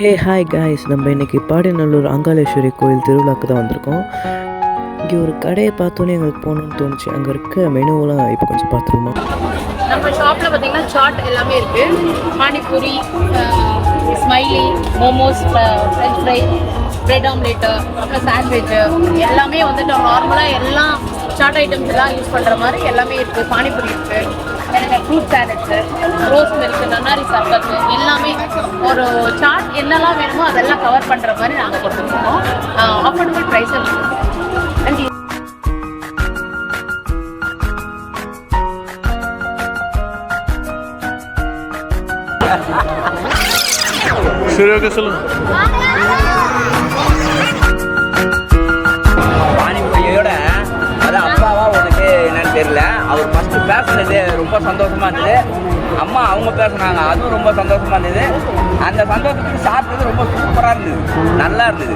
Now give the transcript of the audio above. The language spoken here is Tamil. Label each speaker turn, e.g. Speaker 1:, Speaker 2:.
Speaker 1: ஹே ஹாய் காய்ஸ், நம்ம இன்றைக்கி பாடிநல்லூர் அங்காளேஸ்வரி கோயில் திருவிழாக்கு தான் வந்திருக்கோம். இங்கே ஒரு கடையை பார்த்தோன்னே எங்களுக்கு போகணுன்னு தோணுச்சு. அங்கே இருக்க மெனுவெலாம் இப்போ கொஞ்சம் பார்த்துருமா.
Speaker 2: நம்ம ஷாப்பில் பார்த்தீங்கன்னா சாட் எல்லாமே இருக்குது. Panipuri, smiley, momos, French fry, bread omelette, அப்புறம் சாண்ட்விட்சு எல்லாமே வந்துட்டு நார்மலாக எல்லாம் சாட் ஐட்டம்ஸ் எல்லாம் யூஸ் பண்ணுற மாதிரி எல்லாமே இருக்குது. பானிபூரி இருக்குது, எனக்கு ஃப்ரூட் சாலட்ஸு, ரோஸ் மில்க், நன்னாரி சர்பத்து எல்லாமே ஒரு சாட் என்னெல்லாம் வேணுமோ அதெல்லாம் கவர் பண்ணுற மாதிரி நாங்கள் கொடுத்துருக்கோம். அஃபோர்டபுள் ப்ரைஸும் இருக்குது. அண்ட்
Speaker 3: சரி, ஓகே, சொல்லுங்க.
Speaker 4: பானிபூரியோட அது அப்பாவா உனக்கு என்னன்னு தெரியல. அவர் ஃபஸ்ட்டு பேசுனது ரொம்ப சந்தோஷமா இருந்தது. அம்மா அவங்க பேசுனாங்க, அதுவும் ரொம்ப சந்தோஷமா இருந்தது. அந்த சந்தோஷத்துக்கு சாப்பிட்டது ரொம்ப சூப்பராக இருந்தது, நல்லா இருந்தது.